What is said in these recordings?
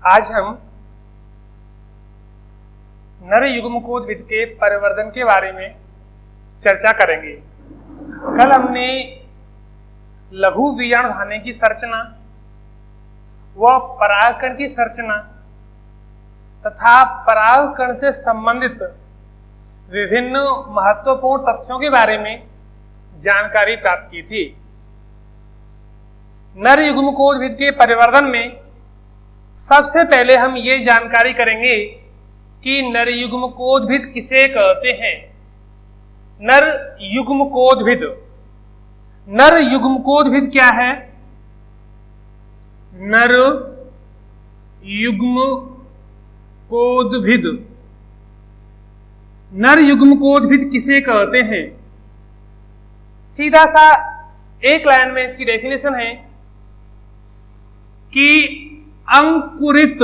आज हम नर युग्मकोद्भिद के परिवर्धन के बारे में चर्चा करेंगे। कल हमने लघु बीजाणु धाने की संरचना व परागकण की संरचना तथा परागकण से संबंधित विभिन्न महत्वपूर्ण तथ्यों के बारे में जानकारी प्राप्त की थी। नर युग्मकोद्भिद के परिवर्धन में सबसे पहले हम ये जानकारी करेंगे कि नर युग्मकोद्भिद किसे कहते हैं। नर युग्मकोद्भिद, नर युग्मकोद्भिद क्या है? नर युग्मकोद्भिद, नर युग्मकोद्भिद किसे कहते हैं? सीधा सा एक लाइन में इसकी डेफिनेशन है कि अंकुरित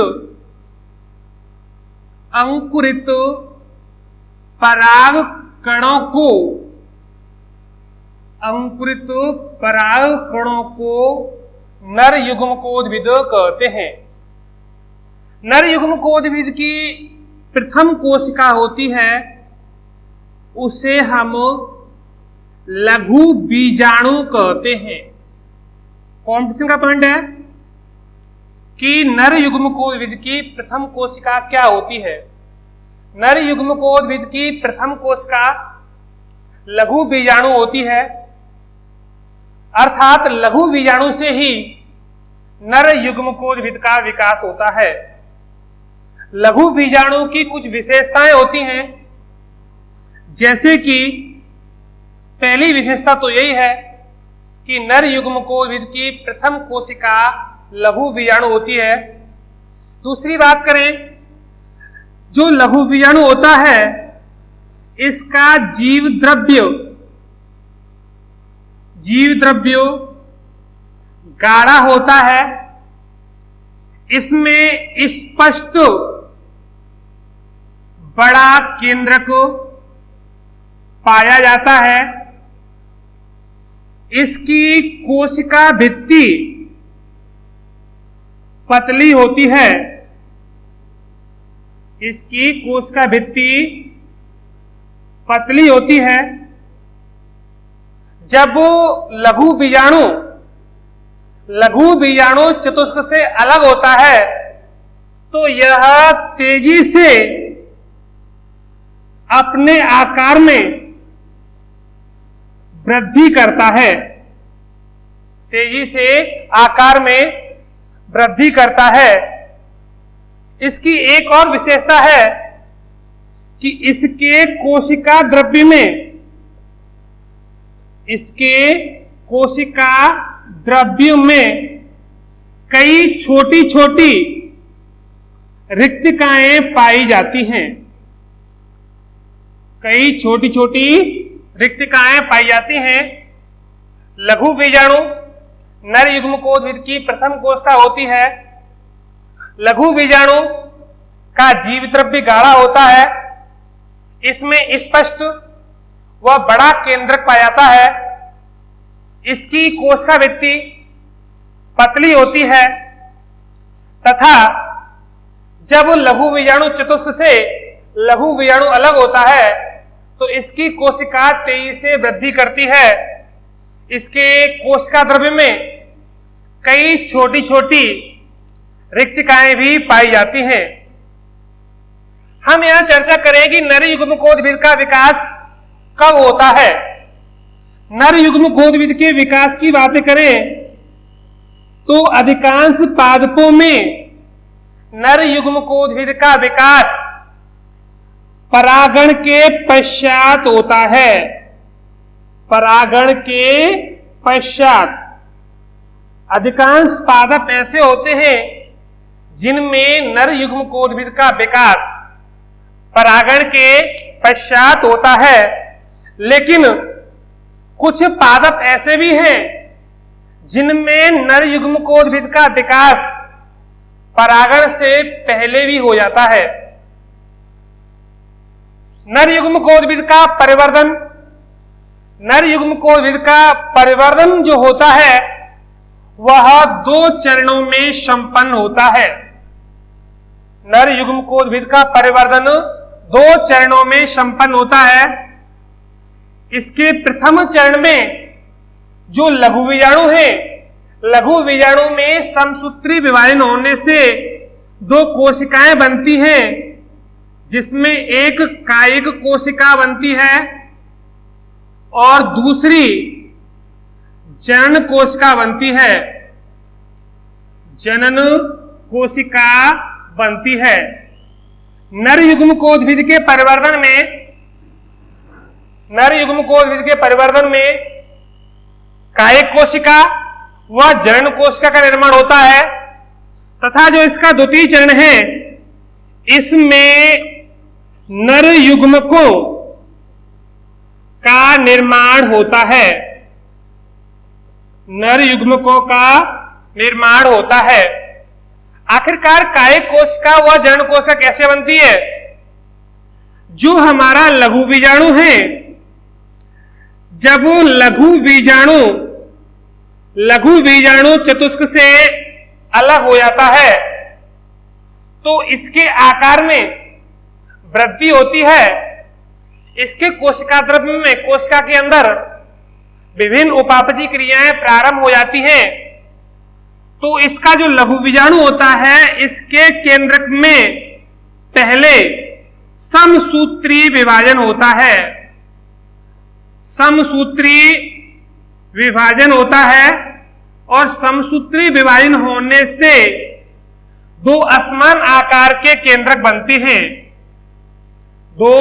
पराग कणों को, अंकुरित पराग कणों को नर युग्मकोद्भिद कहते हैं। नर युग्मकोद्भिद की प्रथम कोशिका होती है, उसे हम लघु बीजाणु कहते हैं। कॉम्पिटिशन का पॉइंट है कि नर युग्मकोद्भिद की प्रथम कोशिका क्या होती है। नर युग्मकोद्भिद की प्रथम कोशिका लघु बीजाणु होती है, अर्थात लघु बीजाणु से ही नर युग्मकोद्भिद का विकास होता है। लघु बीजाणु की कुछ विशेषताएं होती हैं, जैसे कि पहली विशेषता तो यही है कि नर युग्मकोद्भिद की प्रथम कोशिका लघु बीजाणु होती है। दूसरी बात करें, जो लघु बीजाणु होता है इसका जीव द्रव्य गाढ़ा होता है। इसमें स्पष्ट बड़ा केंद्रक पाया जाता है। इसकी कोशिका भित्ति पतली होती है। इसकी कोशिका भित्ति पतली होती है। जब लघु बीजाणु चतुष्क से अलग होता है तो यह तेजी से अपने आकार में वृद्धि करता है। तेजी से आकार में वृद्धि करता है। इसकी एक और विशेषता है कि इसके कोशिका द्रव्य में कई छोटी छोटी रिक्तिकाएं पाई जाती हैं। कई छोटी छोटी रिक्तिकाएं पाई जाती हैं। लघु बीजाणु नर युग्मकोद्भिद की प्रथम कोशिका होती है। लघु बीजाणु का जीव द्रव्य गाढ़ा होता है। इसमें स्पष्ट व बड़ा केंद्रक पाया जाता है। इसकी कोशिका भित्ति पतली होती है तथा जब लघु बीजाणु चतुष्क से लघु बीजाणु अलग होता है तो इसकी कोशिका तेजी से वृद्धि करती है। इसके कोशिका द्रव्य में कई छोटी छोटी रिक्तिकाएं भी पाई जाती हैं। हम यहां चर्चा करें कि नर युग्मकोद्भिद का विकास कब होता है। नर युग्मकोद्भिद के विकास की बातें करें तो अधिकांश पादपों में नर युग्मकोद्भिद का विकास परागण के पश्चात होता है। परागण के पश्चात अधिकांश पादप ऐसे होते हैं जिनमें नर युग्मकोद्भिद का विकास परागण के पश्चात होता है, लेकिन कुछ पादप ऐसे भी हैं जिनमें नर युग्मकोद्भिद का विकास परागण से पहले भी हो जाता है। नर युग्मकोद्भिद का परिवर्धन जो होता है वह 2 चरणों में संपन्न होता है। नर युग्मकोद्भिद का परिवर्धन 2 चरणों में संपन्न होता है। इसके प्रथम चरण में जो लघु बीजाणु है, लघु बीजाणु में समसूत्री विभाजन होने से 2 कोशिकाएं बनती हैं, जिसमें एक कायिक कोशिका बनती है और दूसरी जनन कोशिका बनती है। जनन कोशिका बनती है। नर युग्मकोद्भिद के परिवर्धन में कायिक कोशिका व जनन कोशिका का निर्माण होता है तथा जो इसका द्वितीय चरण है, इसमें नर युग्मकों का निर्माण होता है। नर युग्मकों का निर्माण होता है। आखिरकार कायिक कोशिका व जनन कोशिका कैसे बनती है? जो हमारा लघु बीजाणु है, जब लघु बीजाणु चतुष्क से अलग हो जाता है तो इसके आकार में वृद्धि होती है। इसके कोशिका द्रव्य में, कोशिका के अंदर विभिन्न उपापचयी क्रियाएं प्रारंभ हो जाती हैं। तो इसका जो लघु बीजाणु होता है, इसके केंद्रक में पहले समसूत्री विभाजन होता है। समसूत्री विभाजन होता है और समसूत्री विभाजन होने से 2 असमान आकार के केंद्रक बनते हैं। 2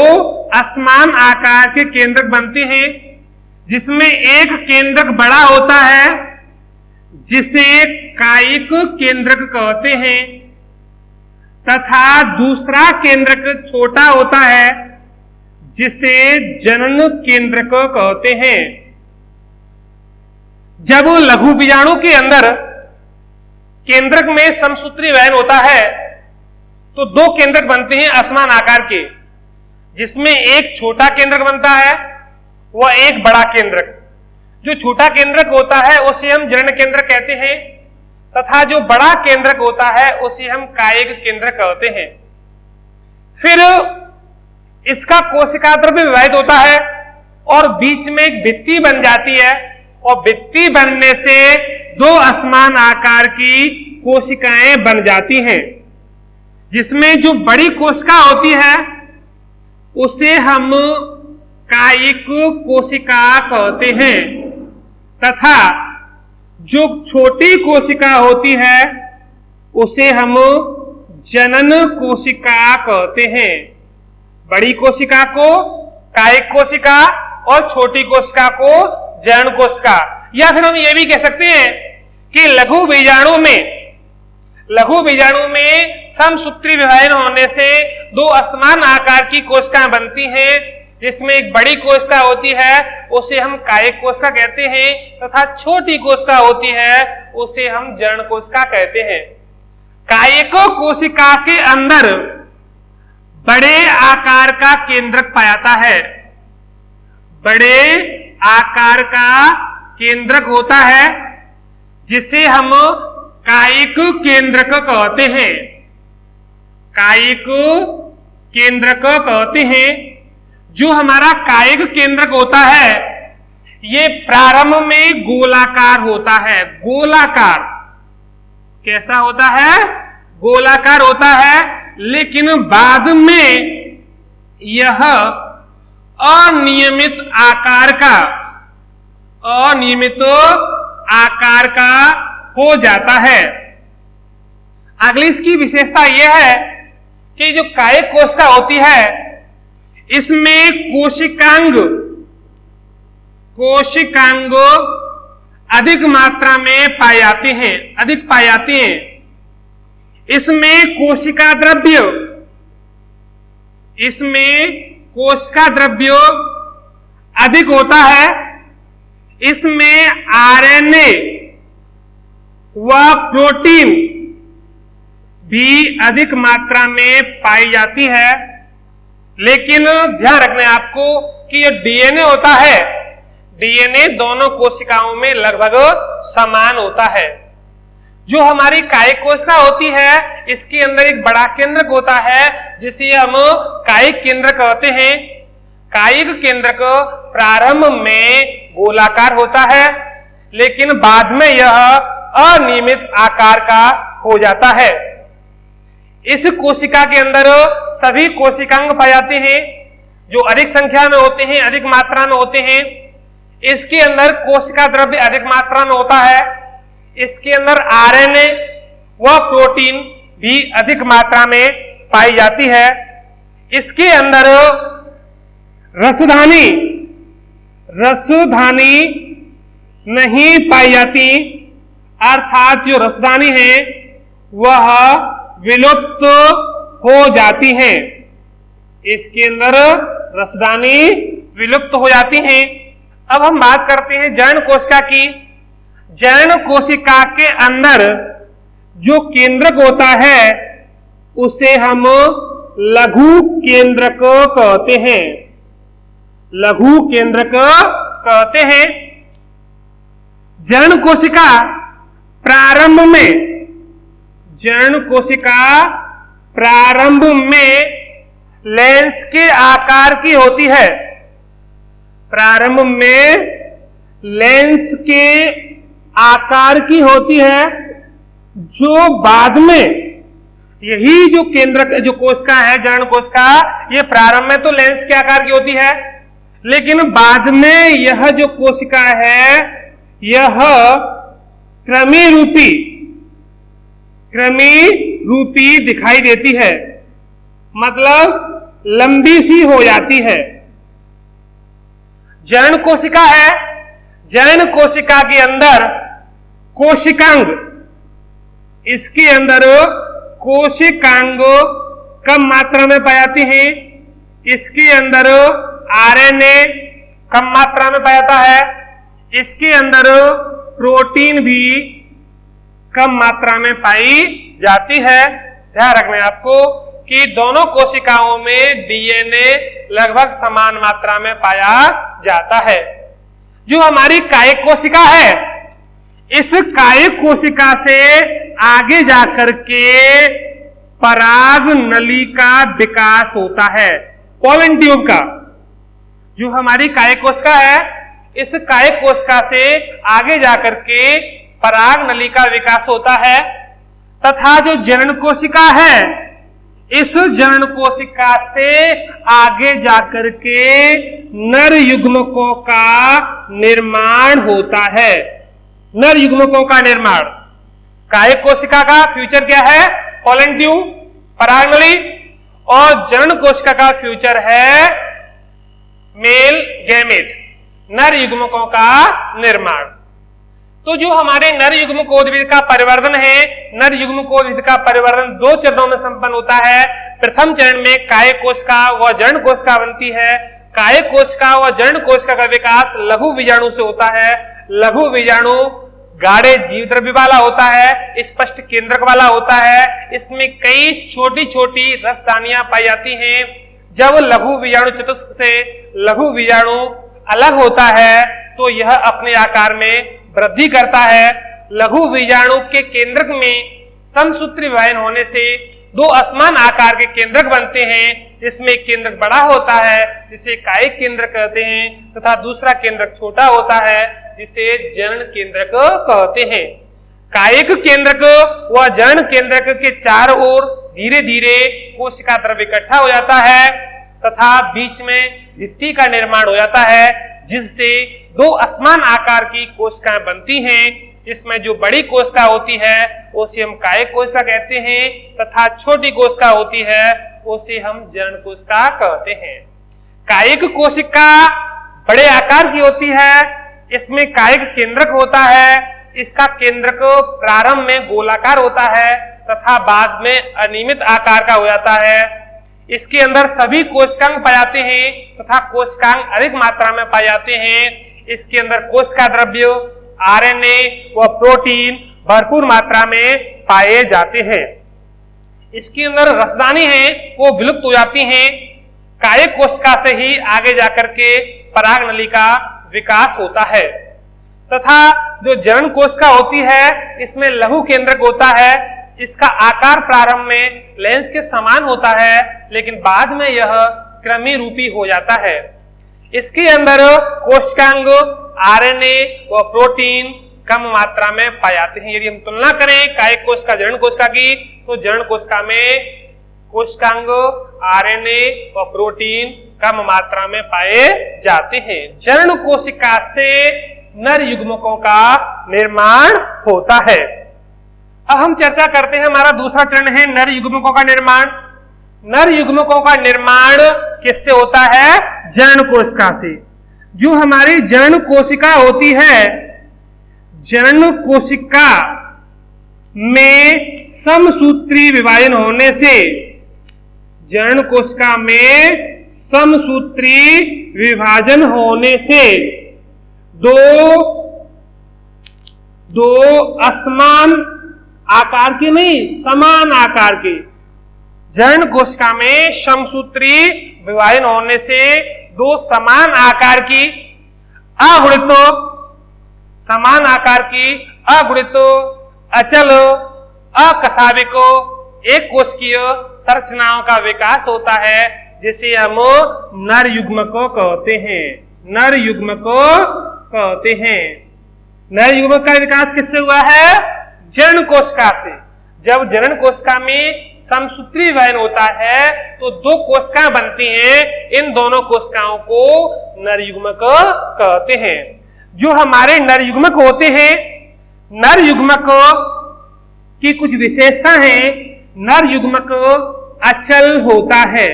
असमान आकार के केंद्रक बनते हैं, जिसमें एक केंद्रक बड़ा होता है जिसे कायिक केंद्रक कहते हैं तथा दूसरा केंद्रक छोटा होता है जिसे जनन केंद्रक कहते हैं। जब लघु बीजाणु के अंदर केंद्रक में समसूत्री विभाजन होता है तो 2 केंद्रक बनते हैं असमान आकार के, जिसमें एक छोटा केंद्रक बनता है व एक बड़ा केंद्रक। जो छोटा केंद्रक होता है उसे हम जनन केंद्रक कहते हैं तथा जो बड़ा केंद्रक होता है उसे हम कायिक केंद्रक कहते हैं। फिर इसका कोशिका द्रव्य विभाजित होता है और बीच में एक भित्ति बन जाती है और भित्ति बनने से 2 असमान आकार की कोशिकाएं बन जाती हैं, जिसमें जो बड़ी कोशिका होती है उसे हम कायिक कोशिका कहते हैं तथा जो छोटी कोशिका होती है उसे हम जनन कोशिका कहते हैं। बड़ी कोशिका को कायिक कोशिका और छोटी कोशिका को जनन कोशिका। या फिर हम ये भी कह सकते हैं कि लघु बीजाणु में समसूत्री विभाजन होने से 2 असमान आकार की कोशिकाएं बनती हैं, जिसमें एक बड़ी कोशिका होती है उसे हम कायिक कोशिका कहते हैं तथा छोटी कोशिका होती है उसे हम जनन कोशिका कहते हैं। कायिक कोशिका के अंदर बड़े आकार का केंद्रक पाया जाता है। बड़े आकार का केंद्रक होता है जिसे हम कायिक केंद्रक कहते हैं। कायिक केंद्रक कहते हैं। जो हमारा कायिक केंद्रक होता है ये प्रारंभ में गोलाकार होता है। गोलाकार कैसा होता है? गोलाकार होता है, लेकिन बाद में यह अनियमित आकार का हो जाता है। अगली इसकी विशेषता यह है कि जो कायिक कोशिका होती है इसमें कोशिकांग अधिक मात्रा में पाए जाते हैं। इसमें कोशिका द्रव्य अधिक होता है। इसमें आरएनए व प्रोटीन भी अधिक मात्रा में पाई जाती है। लेकिन ध्यान रखना है आपको कि जो डीएनए होता है, डीएनए दोनों कोशिकाओं में लगभग समान होता है। जो हमारी कायिक कोशिका होती है इसके अंदर एक बड़ा केंद्रक होता है जिसे हम कायिक केंद्रक कहते हैं। कायिक केंद्रक प्रारंभ में गोलाकार होता है लेकिन बाद में यह अनियमित आकार का हो जाता है। इस कोशिका के अंदर सभी कोशिकांग पाए जाते हैं जो अधिक संख्या में होते हैं, अधिक मात्रा में होते हैं। इसके अंदर कोशिका द्रव्य अधिक मात्रा में होता है। इसके अंदर आरएनए व प्रोटीन भी अधिक मात्रा में पाई जाती है। इसके अंदर रसधानी नहीं पाई जाती, अर्थात जो रसधानी है वह विलुप्त हो जाती हैं। इसके अंदर रसधानी विलुप्त हो जाती हैं। अब हम बात करते हैं जर्ण कोशिका की। जर्ण कोशिका के अंदर जो केंद्रक होता है उसे हम लघु केंद्रक कहते हैं। लघु केंद्रक कहते हैं। जर्ण कोशिका प्रारंभ में लेंस के आकार की होती है। प्रारंभ में लेंस के आकार की होती है जो बाद में यही जो केंद्रक जो कोशिका है जर्ण कोशिका, ये प्रारंभ में तो लेंस के आकार की होती है लेकिन बाद में यह जो कोशिका है यह क्रमी रूपी दिखाई देती है, मतलब लंबी सी हो जाती है। जर्ण कोशिका है। जर्ण कोशिका के अंदर कोशिकांग, इसके अंदर कोशिकांग कम मात्रा में पाई जाती हैं। इसके अंदर आरएनए कम मात्रा में पाया जाता है। इसके अंदर प्रोटीन भी कम मात्रा में पाई जाती है। ध्यान रखना है आपको कि दोनों कोशिकाओं में डीएनए लगभग समान मात्रा में पाया जाता है। जो हमारी कायिक कोशिका है, इस कायिक कोशिका से आगे जाकर के पराग नली का विकास होता है, पोलन ट्यूब का। जो हमारी कायिक कोशिका है, इस कायिक कोशिका से आगे जाकर के पराग नली का विकास होता है तथा जो जनन कोशिका है, इस जनन कोशिका से आगे जाकर के नर युग्मकों का निर्माण होता है। नर युग्मकों का निर्माण। कायिक कोशिका का फ्यूचर क्या है? पोलन ट्यूब, पराग नली, और जनन कोशिका का फ्यूचर है मेल गैमेट, नर युग्मकों का निर्माण। तो जो हमारे नर युग्मकोद्भिद का परिवर्तन है, नर युग्मकोद्भिद का परिवर्तन 2 चरणों में संपन्न होता है। प्रथम चरण में कायिक कोशिका व जर्ण कोशिका बनती है। कायिक कोशिका व जर्ण कोशिका का विकास लघु बीजाणु से होता है। लघु बीजाणु गाढ़े जीव द्रव्य वाला होता है, स्पष्ट केंद्रक वाला होता है। इसमें कई छोटी छोटी रसदानियां पाई जाती हैं। जब लघु बीजाणु चतुष्क से लघु बीजाणु अलग होता है तो यह अपने आकार में वृद्धि करता है। लघु बीजाणु के केंद्रक में समसूत्र विभाजन होने से 2 असमान आकार के केंद्रक बनते हैं, जिसमें केंद्रक बड़ा होता है जिसे कायिक केंद्रक कहते हैं तथा दूसरा केंद्रक छोटा होता है जिसे जर्ण केंद्रक कहते हैं। कायिक केंद्रक व जर्ण केंद्रक के चारों ओर धीरे धीरे कोशिका द्रव्य इकट्ठा हो जाता है तथा बीच में भित्ति का निर्माण हो जाता है, जिससे 2 असमान आकार की कोशिकाएं बनती हैं। इसमें जो बड़ी कोशिका होती है उसे हम कायिक कोशिका कहते हैं तथा छोटी कोशिका होती है उसे हम जर्ण कोशिका कहते हैं। कायिक कोशिका बड़े आकार की होती है। इसमें कायिक केंद्रक होता है। इसका केंद्रक प्रारंभ में गोलाकार होता है तथा बाद में अनियमित आकार का हो जाता है। इसके अंदर सभी कोशिकांग पाए जाते हैं तथा कोशिकांग अधिक मात्रा में पाए जाते हैं। इसके अंदर कोशिका द्रव्य, आरएनए व प्रोटीन भरपूर मात्रा में पाए जाते हैं। इसके अंदर रसदानी है वो विलुप्त हो जाती हैं। कायिक कोशिका से ही आगे जाकर के पराग नली का विकास होता है तथा जो जनन कोशिका होती है इसमें लघु केंद्रक होता है। इसका आकार प्रारंभ में लेंस के समान होता है, लेकिन बाद में यह क्रमी रूपी हो जाता है। इसके अंदर कोशिकांग, आरएनए व प्रोटीन कम मात्रा में पाए जाते हैं। यदि हम तुलना करें कायिक कोशिका जनन कोशिका की, तो जनन कोशिका में कोशिकांग, आरएनए व प्रोटीन कम मात्रा में पाए जाते हैं। जनन कोशिका से नर युग्मकों का निर्माण होता है। अब हम चर्चा करते हैं, हमारा दूसरा चरण है नर युग्मकों का निर्माण। नर युग्मकों का निर्माण किससे होता है? जनन कोशिका से। जो हमारी जनन कोशिका होती है, जनन कोशिका में समसूत्री विभाजन होने से, जनन कोशिका में समसूत्री विभाजन होने से दो असमान आकार के नहीं, समान आकार के, जनन कोशिका में समसूत्री विभाजन होने से दो समान आकार की अगुणितों, समान आकार की अगुणितों, अचल, अकसाविको एक कोशिकीय संरचनाओं का विकास होता है, जिसे हम नर युग्मकों कहते हैं। नर युग्मकों कहते हैं। नर युग्मक का विकास किससे हुआ है? जनन कोशिका से। जब जनन कोशिका में समसूत्री विभाजन होता है तो दो कोशिकाएं बनती हैं, इन दोनों कोशिकाओं को नर युग्मक कहते हैं। जो हमारे नर युग्मक होते हैं, नर युग्मक की कुछ विशेषता है। नर युग्मक अचल होता है।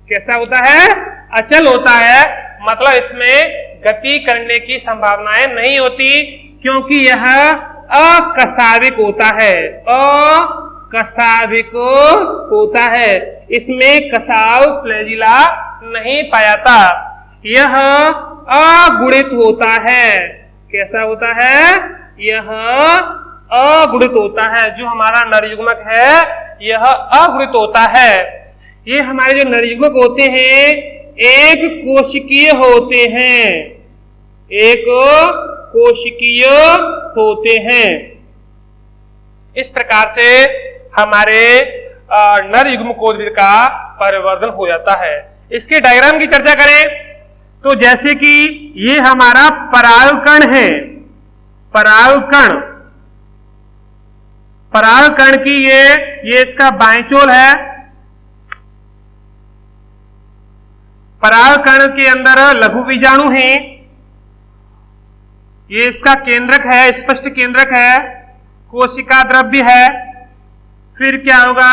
कैसा होता है? अचल होता है, मतलब इसमें गति करने की संभावनाएं नहीं होती, क्योंकि यह अकसाविक होता है। अकसाविक होता है, इसमें कसाव फ्लैजिला नहीं पाया जाता। यह अगुणित होता है। कैसा होता है? यह अगुणित होता है। जो हमारा नर युग्मक है यह अगुणित होता है। ये हमारे जो नर युग्मक होते हैं एक कोशिकीय होते हैं, एक कोशिकीय होते हैं। इस प्रकार से हमारे नर युग्मकोद्भिद का परिवर्धन हो जाता है। इसके डायग्राम की चर्चा करें तो जैसे कि ये हमारा परागकण है, परागकण, परागकण की ये इसका बाएंचोल है। परागकण के अंदर लघु बीजाणु हैं, ये इसका केंद्रक है, स्पष्ट केंद्रक है, कोशिका द्रव्य है। फिर क्या होगा?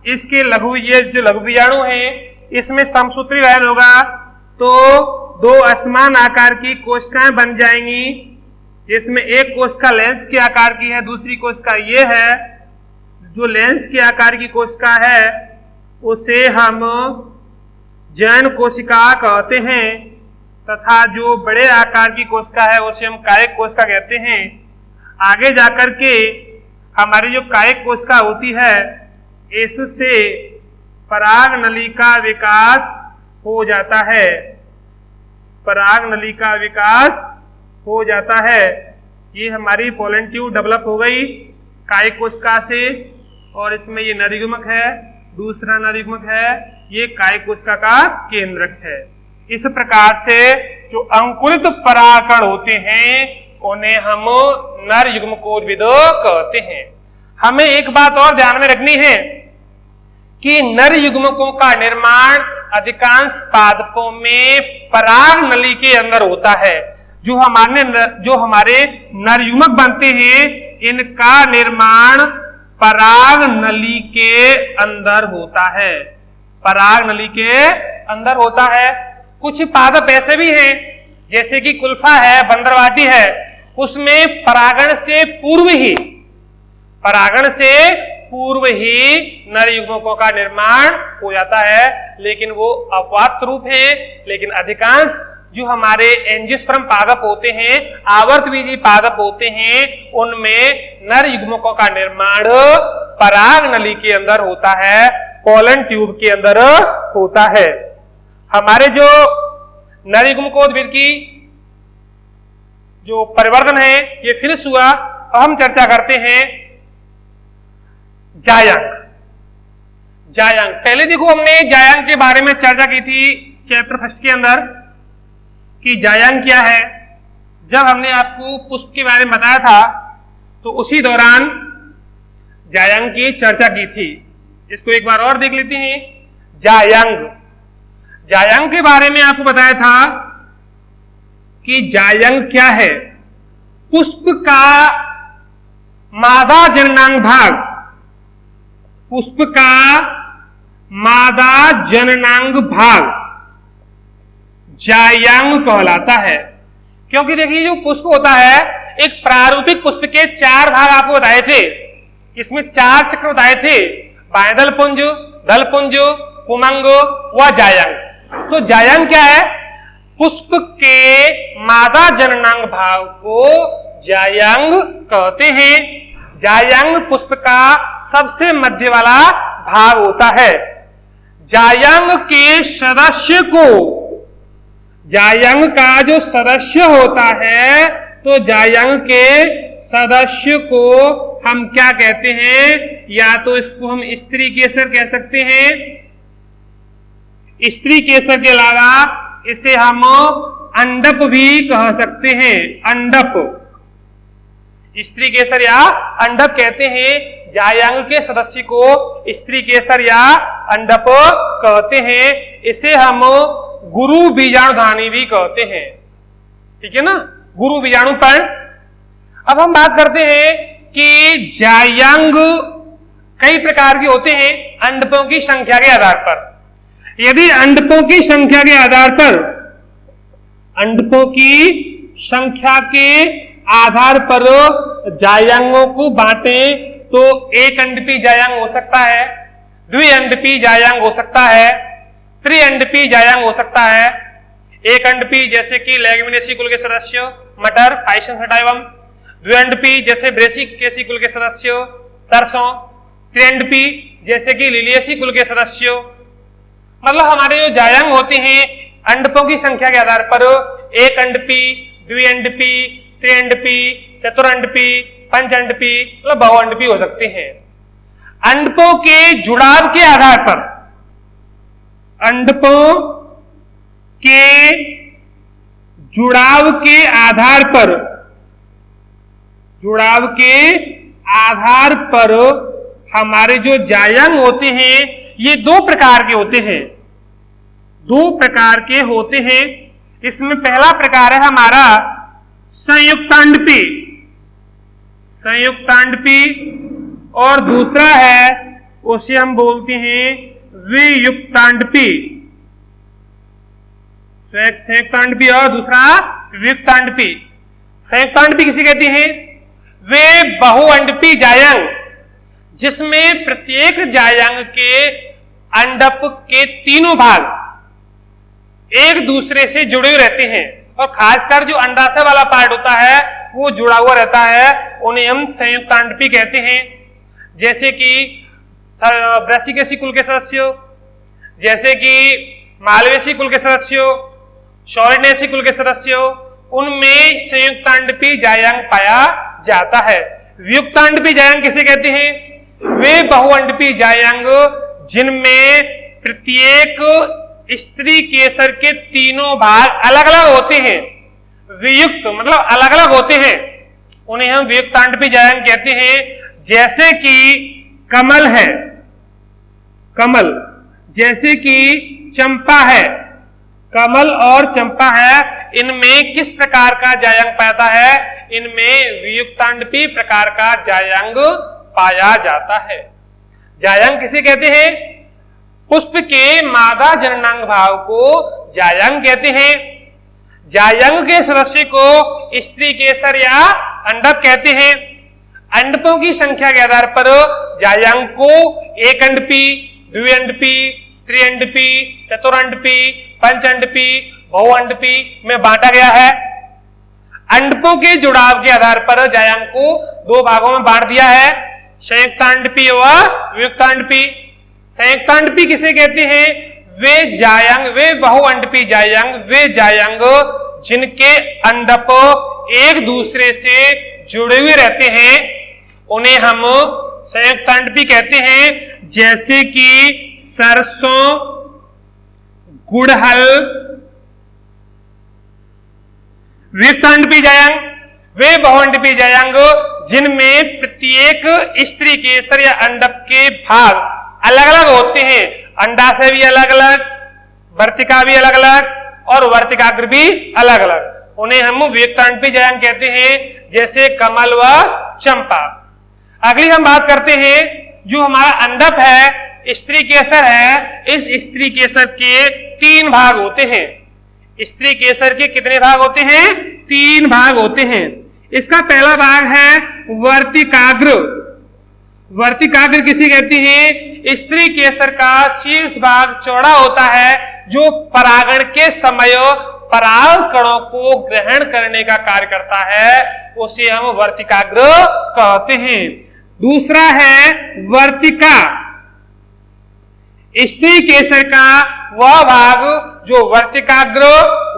इसके लघु, ये जो लघु बीजाणु है इसमें समसूत्री विभाजन होगा, तो दो असमान आकार की कोशिकाएं बन जाएंगी, जिसमें एक कोशिका लेंस के आकार की है, दूसरी कोशिका ये है। जो लेंस के आकार की कोशिका है उसे हम जनन कोशिका कहते हैं, तथा जो बड़े आकार की कोशिका है उसे हम कायिक कोशिका कहते हैं। आगे जाकर के हमारी जो कायिक कोशिका होती है इससे पराग नली का विकास हो जाता है, पराग नली का विकास हो जाता है। ये हमारी पोलन ट्यूब डेवलप हो गई कायिक कोशिका से, और इसमें ये नर युग्मक है, दूसरा नर युग्मक है, ये कायिक कोशिका का केंद्रक है। इस प्रकार से जो अंकुरित परागकण होते हैं उन्हें हम नर युग्मकोद्भिद कहते हैं। हमें एक बात और ध्यान में रखनी है कि नर युग्मकों का निर्माण अधिकांश पादपों में पराग नली के अंदर होता है। जो हमारे नर युग्मक बनते हैं इनका निर्माण पराग नली के अंदर होता है, पराग नली के अंदर होता है। कुछ पादप ऐसे भी हैं जैसे कि कुल्फा है, बंदरवाटी है, उसमें परागण से पूर्व ही नर युग्मकों का निर्माण हो जाता है, लेकिन वो अपवाद स्वरूप है। लेकिन अधिकांश जो हमारे एंजियोस्पर्म पादप होते हैं, आवर्तबीजी पादप होते हैं, उनमें नर युग्मकों का निर्माण पराग नली के अंदर होता है, पोलन ट्यूब के अंदर होता है। हमारे जो नर युग्मकोद्भिद की जो परिवर्तन है ये फिनिश हुआ। अब हम चर्चा करते हैं जायांग। जायांग, पहले देखो हमने जायांग के बारे में चर्चा की थी चैप्टर फर्स्ट के अंदर कि जायांग क्या है। जब हमने आपको पुष्प के बारे में बताया था तो उसी दौरान जायांग की चर्चा की थी। इसको एक बार और देख लेते हैं। जायांग, जायांग के बारे में आपको बताया था कि जायांग क्या है। पुष्प का मादा जननांग भाग, पुष्प का मादा जननांग भाग जायांग कहलाता है। क्योंकि देखिए जो पुष्प होता है, एक प्रारूपिक पुष्प के 4 भाग आपको बताए थे। इसमें 4 चक्र बताए थे, बाह्यदल पुंज, दल पुंज, पुमंग व जायांग। तो जायांग क्या है? पुष्प के मादा जननांग भाग को जायांग कहते हैं। जायांग पुष्प का सबसे मध्य वाला भाग होता है। जायांग के सदस्य को, जायांग का जो सदस्य होता है, तो जायांग के सदस्य को हम क्या कहते हैं? या तो इसको हम स्त्री केसर कह सकते हैं, स्त्री केसर के अलावा इसे हम अंडप भी कह सकते हैं। अंडप, स्त्री केसर या अंडप कहते हैं। जायांग के सदस्य को स्त्री केसर या अंडप कहते हैं। इसे हम गुरु बीजाणुधानी भी कहते हैं। ठीक है ना, गुरु बीजाणु पर्ण। अब हम बात करते हैं कि जायांग कई प्रकार के होते हैं अंडपों की संख्या के आधार पर। यदि अंडपों की संख्या के आधार पर, अंडपों की संख्या के आधार पर जायांगों को बांटें तो एक अंडपी जायांग हो सकता है, द्विअंडपी जायांग हो सकता है, त्रिअंडपी जायांग हो सकता है। एक अंडपी जैसे कि लेग्युमिनेसी कुल के सदस्य मटर, पाइसन फटाइवम। द्विअंडपी जैसे ब्रेसिकेसी कुल के सदस्य सरसों। त्रिअंडपी जैसे कि लिलिएसी कुल के सदस्य। मतलब हमारे जो जायांग होते हैं अंडपों की संख्या के आधार पर एक अंडपी, द्विअंडपी, त्रिअंडपी, चतुरंडपी, पंचअंडपी, मतलब बहुअंडपी हो सकते हैं। अंडपों के जुड़ाव के आधार पर, अंडपों के जुड़ाव के आधार पर, जुड़ाव के आधार पर हमारे जो जायांग होते हैं ये 2 प्रकार के होते हैं। 2 प्रकार के होते हैं। इसमें पहला प्रकार है हमारा संयुक्तांडपी, संयुक्तांडपी, और दूसरा है उसे हम बोलते हैं वियुक्तांडपी। संयुक्तांडपी और दूसरा वियुक्तांडपी। संयुक्तांडपी किसे कहते हैं? वे बहुअंडपी जायांग जिसमें प्रत्येक जायांग के अंडप के तीनों भाग एक दूसरे से जुड़े रहते हैं, और खासकर जो अंडाशय वाला पार्ट होता है वो जुड़ा हुआ रहता है, उन्हें हम संयुक्तांडपी कहते हैं। जैसे कि ब्रेसिकेसी कुल के सदस्य, जैसे कि मालवेसी कुल के सदस्य, शॉर्डिनेसी कुल के सदस्य, उनमें संयुक्तांडपी जायांग पाया जाता है। वियुक्तांडपी जायांग किसे कहते हैं? वे बहुअंडपी जायांग जिनमें प्रत्येक स्त्री केसर के तीनों भाग अलग अलग होते हैं। वियुक्त मतलब अलग अलग होते हैं, उन्हें हम वियुक्तांडपी जायांग कहते हैं। जैसे कि कमल है, कमल, जैसे कि चंपा है, कमल और चंपा है, इनमें किस प्रकार का जायांग पाता है? इनमें वियुक्तांडपी प्रकार का जायांग पाया जाता है। जायांग किसे कहते हैं? पुष्प के मादा जननांग भाव को जायांग कहते हैं। जायांग के सदस्य को स्त्री केसर या अंडप कहते हैं। अंडपों की संख्या के आधार पर जायांग को एक अंडपी, द्विअंडपी, त्रिअंडपी, चतुरंडपी, पंचअंडपी, बहुअंडपी में बांटा गया है। अंडपों के जुड़ाव के आधार पर जायांग को 2 भागों में बांट दिया है, संयुक्तांडपी व वियुक्तांडपी। संयुक्तांडपी किसे कहते हैं? वे जायांग, वे बहुअंडपी जायांग, वे जायांग जिनके अंडप एक दूसरे से जुड़े हुए रहते हैं उन्हें हम संयुक्त अंड भी कहते हैं, जैसे कि सरसों, गुड़हल। वियुक्त अंडबीजायंग वे बहुअंडबीजायंग जिनमें प्रत्येक स्त्री केसर या अंडक के भाग अलग अलग होते हैं, अंडाशय भी अलग अलग, वर्तिका भी अलग अलग और वर्तिकाग्र भी अलग अलग, उन्हें हम वियुक्त अंडबीजायंग कहते हैं, जैसे कमल व चंपा। अगली हम बात करते हैं जो हमारा अंडक है, स्त्री केसर है। इस स्त्री केसर के 3 भाग होते हैं। स्त्री केसर के कितने भाग होते हैं? 3 भाग होते हैं। इसका पहला भाग है वर्तिकाग्र। वर्तिकाग्र किसे कहते हैं? स्त्री केसर का शीर्ष भाग चौड़ा होता है जो परागण के समय पराग कणों को ग्रहण करने का कार्य करता है, उसे हम वर्तिकाग्र कहते हैं। दूसरा है वर्तिका। स्त्री केसर का वह भाग जो वर्तिकाग्र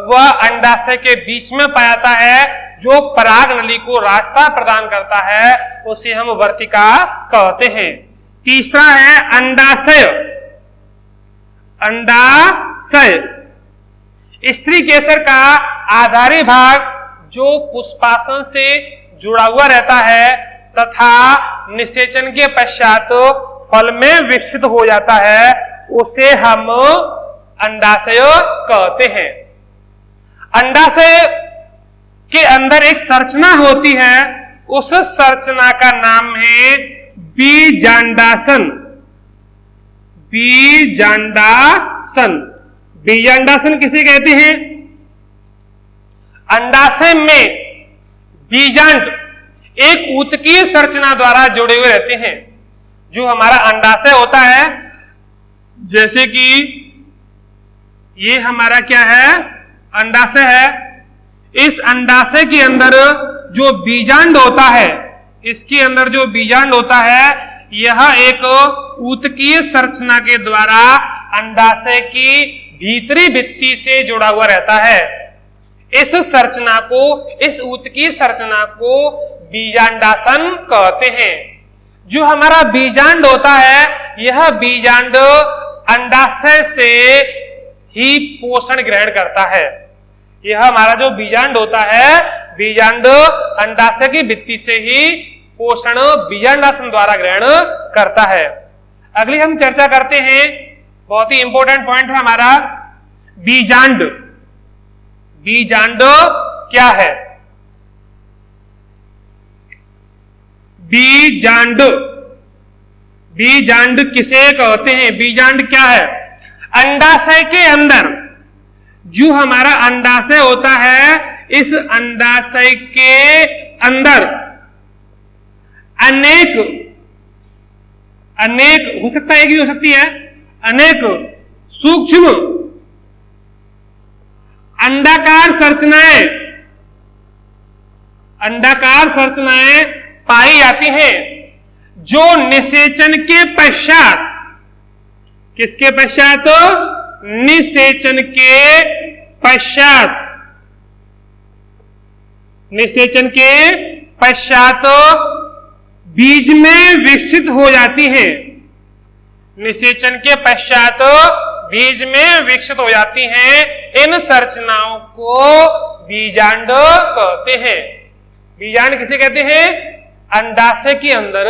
व अंडाशय के बीच में पाया जाता है, जो पराग नली को रास्ता प्रदान करता है, उसे हम वर्तिका कहते हैं। तीसरा है अंडाशय। अंडाशय स्त्री केसर का आधारी भाग जो पुष्पासन से जुड़ा हुआ रहता है तथा निषेचन के पश्चात फल में विकसित हो जाता है, उसे हम अंडाशय कहते हैं। अंडाशय के अंदर एक संरचना होती है, उस संरचना का नाम है बीजांडासन। बीजांडासन। बीजांडासन किसे कहते हैं? अंडाशय में बीजांड एक ऊतकीय संरचना द्वारा जुड़े हुए रहते हैं। जो हमारा अंडाशय होता है, जैसे कि ये हमारा क्या है? अंडाशय है। इस अंडाशय के अंदर जो बीजांड होता है, इसके अंदर जो बीजांड होता है, यह एक ऊतकीय संरचना के द्वारा अंडाशय की भीतरी भित्ति से जुड़ा हुआ रहता है। इस संरचना को, इस ऊतकीय संरचना को बीजांडासन कहते हैं। जो हमारा बीजांड होता है, यह बीजांड अंडाशय से ही पोषण ग्रहण करता है। यह हमारा जो बीजांड होता है, बीजांड अंडाशय की भित्ति से ही पोषण बीजांडासन द्वारा ग्रहण करता है। अगली हम चर्चा करते हैं, बहुत ही इंपॉर्टेंट पॉइंट है हमारा बीजांड। बीजांड क्या है? बीजांड। बीजांड किसे कहते हैं? बीजांड क्या है? अंडाशय के अंदर जो हमारा अंडाशय होता है, इस अंडाशय के अंदर अनेक हो सकता है, एक भी हो सकती है, अनेक सूक्ष्म अंडाकार संरचनाएं, अंडाकार संरचनाएं पाई जाती हैं, जो निषेचन के पश्चात, किसके पश्चात? निषेचन के पश्चात, निषेचन के पश्चात बीज में विकसित हो जाती हैं। निषेचन के पश्चात बीज में विकसित हो जाती हैं। इन संरचनाओं को बीजांड कहते हैं। बीजांड किसे कहते हैं? अंडाशय के अंदर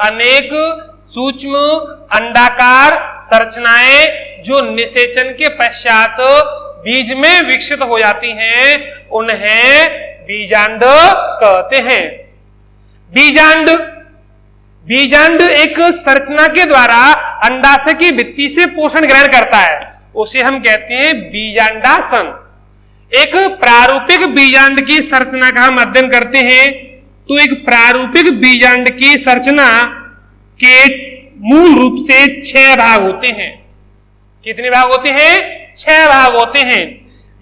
अनेक सूक्ष्म अंडाकार संरचनाएं जो निषेचन के पश्चात बीज में विकसित हो जाती हैं, उन्हें बीजांड कहते हैं। बीजांड, बीजांड एक संरचना के द्वारा अंडाशय की भित्ति से पोषण ग्रहण करता है, उसे हम कहते हैं बीजांडासन। एक प्रारूपिक बीजांड की संरचना का हम अध्ययन करते हैं, तो एक प्रारूपिक बीजांड की संरचना के मूल रूप से 6 भाग होते हैं। कितने भाग होते हैं? 6 भाग होते हैं,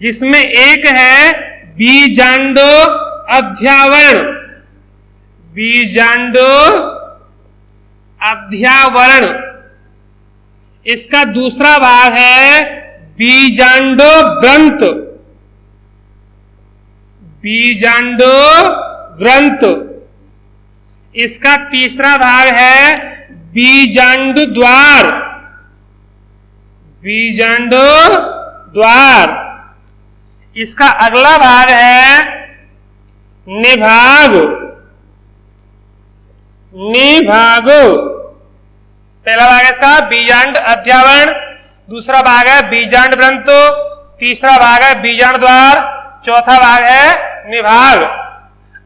जिसमें एक है बीजांड अध्यावरण। बीजांड अध्यावरण। इसका दूसरा भाग है बीजांड ग्रंथ। बीजांड ग्रंथ। इसका तीसरा भाग है बीजांड द्वार। बीजांड द्वार। इसका अगला भाग है निभाग। निभाग। पहला भाग है इसका बीजांड अध्यावरण, दूसरा भाग है बीजांड ग्रंथ, तीसरा भाग है बीजांड द्वार, चौथा भाग है निभाग।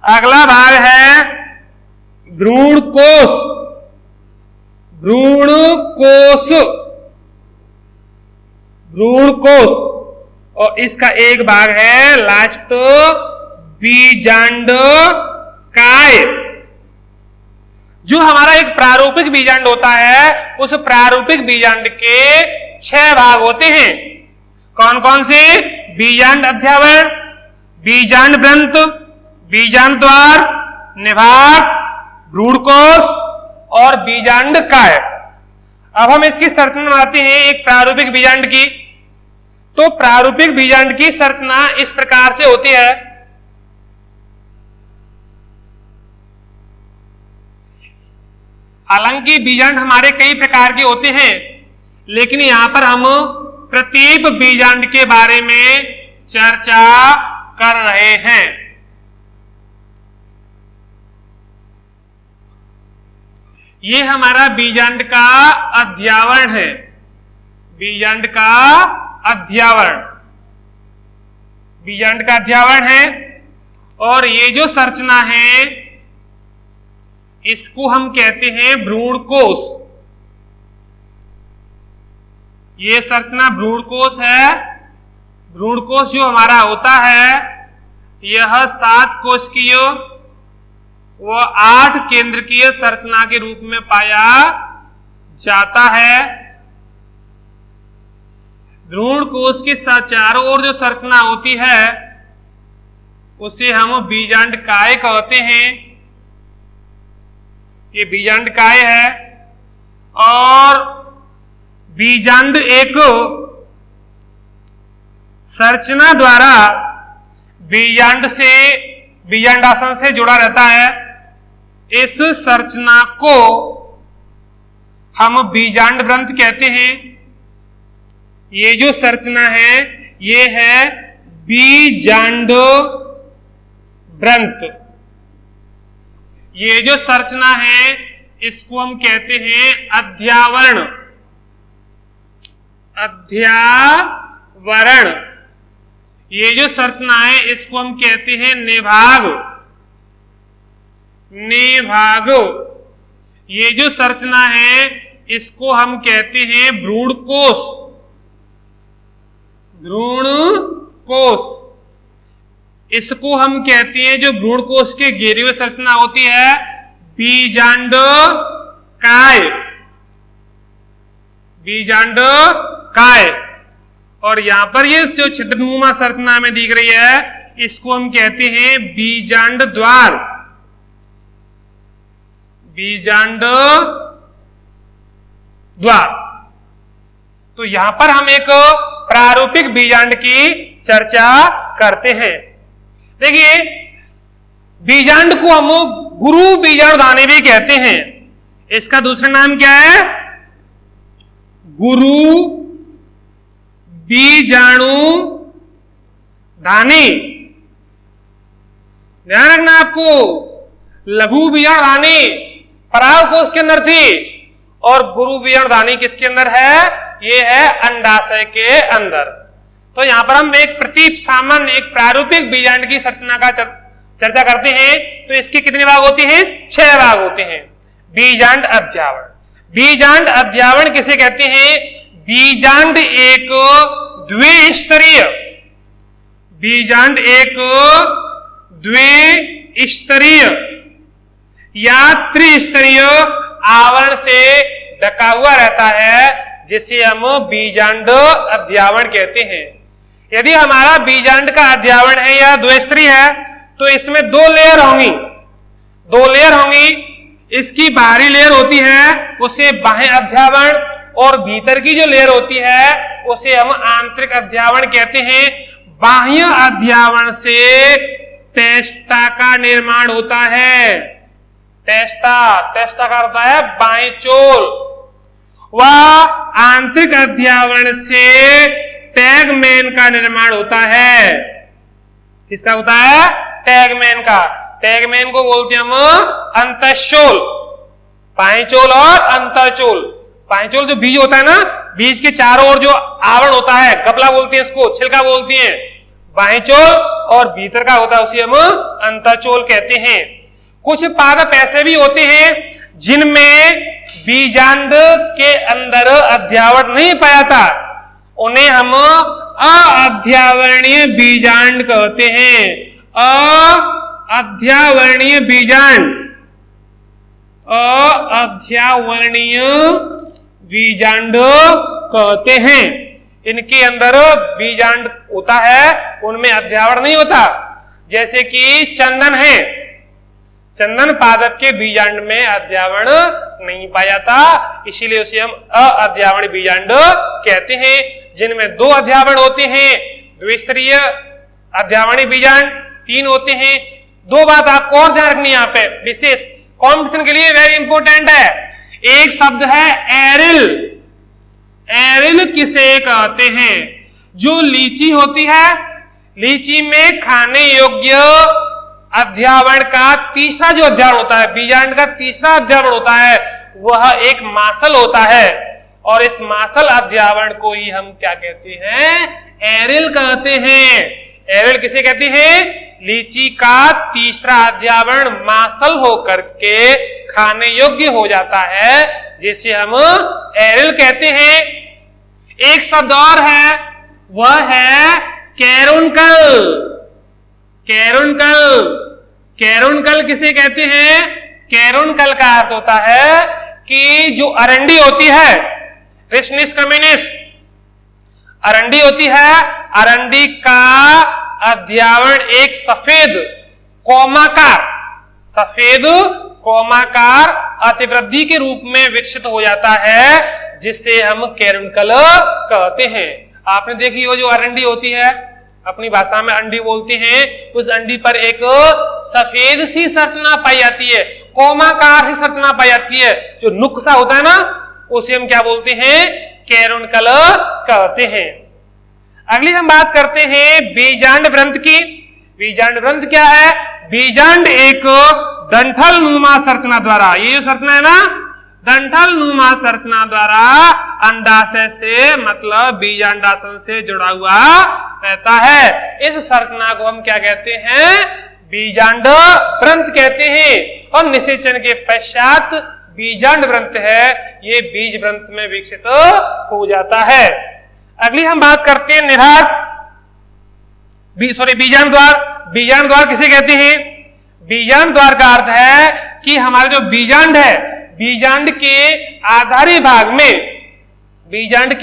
अगला भाग है भ्रूणकोश। भ्रूणकोश। भ्रूणकोश। और इसका एक भाग है लास्ट बीजांड काय। जो हमारा एक प्रारूपिक बीजांड होता है, उस प्रारूपिक बीजांड के 6 भाग होते हैं। कौन कौन से? बीजांड अध्यावरण, बीजांड ग्रंथ, बीजांड द्वार, निभाग, भ्रूणकोश और बीजांड काय। अब हम इसकी संरचना बनाते हैं एक प्रारूपिक बीजांड की। तो प्रारूपिक बीजांड की संरचना इस प्रकार से होती है। हालांकि बीजांड हमारे कई प्रकार के होते हैं, लेकिन यहां पर हम प्रत्येक बीजांड के बारे में चर्चा कर रहे हैं। ये हमारा बीजांड का अध्यावरण है। बीजांड का अध्यावरण। बीजांड का अध्यावरण है। और ये जो संरचना है इसको हम कहते हैं भ्रूणकोश। ये संरचना भ्रूणकोश है। भ्रूणकोश जो हमारा होता है यह 7 कोशिकीय व 8 केंद्रकीय संरचना के रूप में पाया जाता है। भ्रूणकोश के चारों ओर जो संरचना होती है उसे हम बीजांड काय कहते हैं। ये बीजांड काय है। और बीजांड एक संरचना द्वारा बीजांडासन से जुड़ा रहता है। इस संरचना को हम बीजांड ग्रंथ कहते हैं। ये जो संरचना है ये है बीजांड ग्रंथ। ये जो संरचना है इसको हम कहते हैं अध्यावरण। अध्यावरण। ये जो संरचना है इसको हम कहते हैं निभाग। निभाग। ये जो संरचना है इसको हम कहते हैं भ्रूणकोश। भ्रूणकोश। इसको हम कहते हैं जो भ्रूणकोश के घेरे हुए संरचना होती है बीजांड काय। बीजांड काय। और यहां पर ये जो छिद्रनुमा संरचना में दिख रही है इसको हम कहते हैं बीजांड द्वार। बीजांड द्वार। तो यहां पर हम एक प्रारूपिक बीजांड की चर्चा करते हैं। देखिए बीजांड को हम गुरु बीजाणुधानी भी कहते हैं। इसका दूसरा नाम क्या है? गुरु बीजाणुधानी। ध्यान रखना आपको, लघु बीजाणुधानी परागकोश के अंदर थी और गुरु बीजाणुधानी किसके अंदर है? ये है अंडाशय के अंदर। तो यहां पर हम एक सामान्य एक प्रारूपिक बीजांड की संरचना का चर्चा करते हैं। तो इसके कितने भाग होते हैं? 6 भाग होते हैं। बीजांड अध्यावरण। बीजांड अध्यावरण किसे कहते हैं? बीजांड एक द्विस्तरीय। बीजांड एक द्विस्तरीय या त्रिस्तरीय आवरण से ढका हुआ रहता है, जिसे हम बीजांड अध्यावरण कहते हैं। यदि हमारा बीजांड का अध्यावरण है या द्विस्तरीय है तो इसमें 2 लेयर होंगी। 2 लेयर होंगी। इसकी बाहरी लेयर होती है उसे बाह्य अध्यावरण, और भीतर की जो लेयर होती है उसे हम आंतरिक अध्यावरण कहते हैं। बाह्य अध्यावरण से टेस्टा का निर्माण होता है। टेस्टा का होता है बाएं चोल। वह आंतरिक अध्यावरण से टैगमेन का निर्माण होता है। किसका होता है? टैगमेन का। टैगमेन को बोलते हैं हम अंतःचोल। बाएं चोल और अंतःचोल। बाएं चोल जो बीज होता है ना, बीज के चारों ओर जो आवरण होता है, गपला बोलते हैं इसको, छिलका बोलते हैं, बाएं चोल, और भीतर का होता है उसे हम अंतःचोल कहते हैं। कुछ पादप ऐसे भी होते हैं जिनमें बीजांड के अंदर अध्यावरण नहीं पाया था, उन्हें हम अध्यावरणीय बीजांड कहते हैं। अध्यावरणीय बीजांड, अध्यावरणीय बीजांड कहते हैं। इनके अंदर बीजांड होता है, उनमें अध्यावरण नहीं होता। जैसे कि चंदन है, चंदन पादप के बीजांड में अध्यावरण नहीं पाया था, इसीलिए उसे हम अध्यावरणीय बीजांड कहते हैं। जिनमें 2 अध्यावरण होते हैं, द्विस्तरीय अध्यावरणीय बीजांड 3 होते हैं। 2 बात आपको और ध्यान रखनी है यहाँ पे, विशेष कॉम्पिटिशन के लिए वेरी इंपॉर्टेंट है। एक शब्द है एरिल। एरिल किसे कहते हैं? जो लीची होती है, लीची में खाने योग्य अध्यावरण का तीसरा जो अध्यावरण होता है, बीजांड का तीसरा अध्यावरण होता है, वह एक मासल होता है। और इस मासल अध्यावरण को ही हम क्या कहते हैं? एरिल कहते हैं। एरिल किसे कहते हैं? लीची का तीसरा अध्यावरण मासल होकर के खाने योग्य हो जाता है, जिसे हम एरिल कहते हैं। एक शब्द और है, वह है कैरुनकल। कैरुनकल, कैरुनकल किसे कहते हैं? कैरुनकल का अर्थ होता है कि जो अरंडी होती है, रिसनिस कम्युनिस, अरंडी होती है, अरंडी का अध्यावरण एक सफेद कोमाकार अतिवृद्धि के रूप में विकसित हो जाता है, जिससे हम कैरुनकल कहते हैं। आपने देखी हो जो अरंडी होती है, अपनी भाषा में अंडी बोलते हैं, उस अंडी पर एक सफेद सी संरचना पाई जाती है, कोमाकार सी संरचना पाई जाती है, जो नुक्सा होता है ना, उसे हम क्या बोलते हैं? कैरुनकल कहते हैं। अगली हम बात करते हैं बीजांड ग्रंथ की। बीजांड ग्रंथ क्या है? बीजांड एक डंठल नुमा संरचना द्वारा, ये जो संरचना है ना, डंठल नुमा संरचना द्वारा अंडाशय से मतलब बीजांडासन से जुड़ा हुआ रहता है। इस संरचना को हम क्या कहते हैं? बीजांड ग्रंथ कहते हैं। और निषेचन के पश्चात बीजांड ग्रंथ है, ये बीज ग्रंथ में विकसित हो जाता है। अगली हम बात करते हैं बीजांड द्वार। बीजांड द्वार किसे कहते हैं? बीजांड द्वार का अर्थ है कि हमारा जो बीजांड है, बीजांड के आधारी भाग में, बीजांड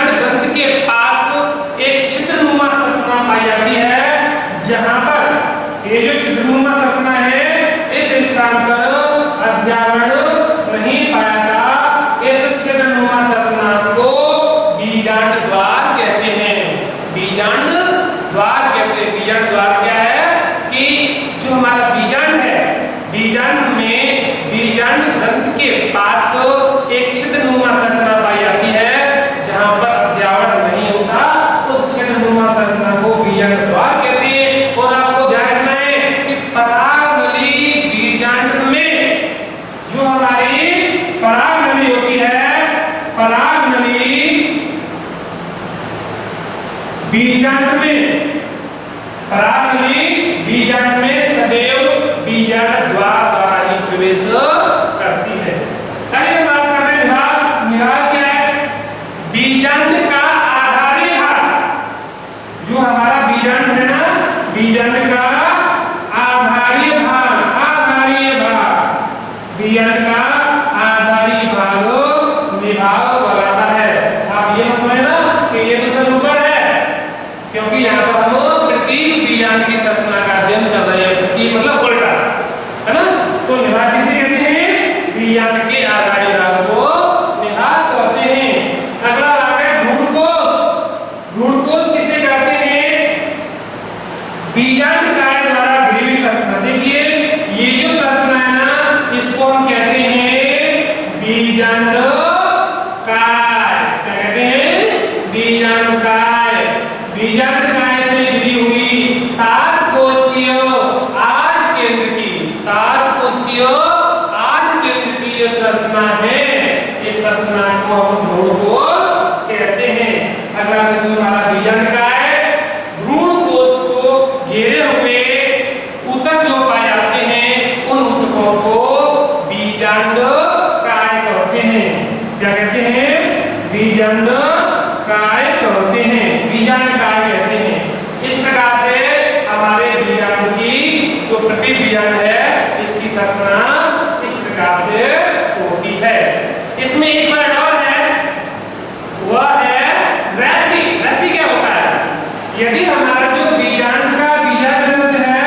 ग्रंथ के पास एक छिद्रनुमा संरचना पाई जाती है, जहां पर ये जो छिद्रनुमा संरचना है, इस स्थान पर अध्यावरण नहीं पाया था। इस छिद्रनुमा संरचना को बीजांड द्वार कहते हैं। बीजांड द्वार कहते हैं। बीजांड द्वार क्या है कि जो हमारा बीजांड है, बीजांड में बीजांड ग्रंथ के पास एक छिद्रनुमा संरचना पाई जाती है, जहां पर अध्यावरण नहीं होता, उस छिद्रनुमा संरचना को बीजांड द्वार कहते हैं। और आपको ध्यान रखना है कि परागनली बीजांड में जो हमारी परागनली होती है, परागनली बीजांड में, परागनली बीजांड में सदैव बीजांड द्वार द्वारा ही प्रवेश करती है। आइए बात करते हैं निभाग। निभाग क्या है? बीजांड का आधारी भाग। जो हमारा बीजांड है ना, बीजांड का आधारी भाग, बीजांड का आधारी भाग निभाग कहलाता है। आप ये मत समझना कि ये तो सब ऊपर है, क्योंकि यहाँ पर हम प्रतीक बीजांड की संरचना का अध्ययन कर रहे हैं। प्रतीक मतलब उल्टा, है ना? तो निभाग किसे कहते हैं? बीजांड के आधारी भाग को निभाग कहते हैं। अगला आ गया भ्रूणकोश। भ्रूणकोश किसे कहते हैं? इसको हम कहते हैं बीजांडकाय। क्या कहते हैं? बीजांडकाय। बीजांडकाय से जुड़ी हुई 7 कोशिकीय आठ केंद्र की 7 कोशिकीय आठ केंद्र की ये संरचना है। इस संरचना को हम भ्रूण कोश कहते हैं। अगर तुम्हारा बीजांडकाय भ्रूण कोश को घेरे हुए ऊतक जो पाए जाते हैं उन ऊतकों को बीजांडकाय कहते हैं। क्या कहते हैं? बीजांडकाय कहते हैं, बीजांडकाय कहते हैं। इस प्रकार से हमारे बीजांड की जो प्रतिबीजांड है इसकी संरचना इस प्रकार से होती है। इसमें एक वर्ड और है, वह है रेफी। रेफी क्या होता है? यदि हमारा जो बीजांड का बीजाग्रंथ है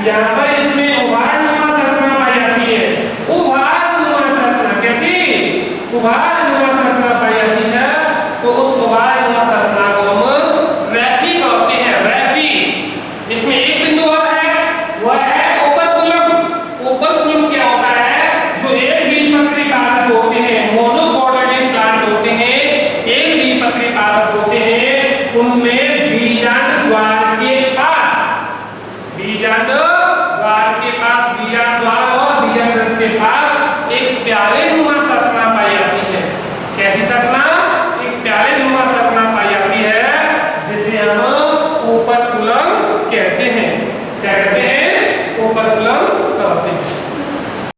यहाँ पर इसमें उभारनुमा संरचना पाई जाती है। उभारनुमा संरचना कैसी? उभारनुमा संरचना पाई जाती है तो उस उभारनुमा संरचना को हम रेफी कहते हैं। रेफी। इसमें एक बिंदु और है, वह है ओपर्कुलम। ओपर्कुलम क्या होता है? जो एक बीजपत्री पादप होते हैं, मोनोकोटिलेडन प्लांट होते हैं, एक बीजपत्री पादप होते हैं, उनमें बीजांड द्वार के पास बीजांड द्वार के पास बीजांड द्वार और बीजाग्रंथ के पास एक प्याले नुमा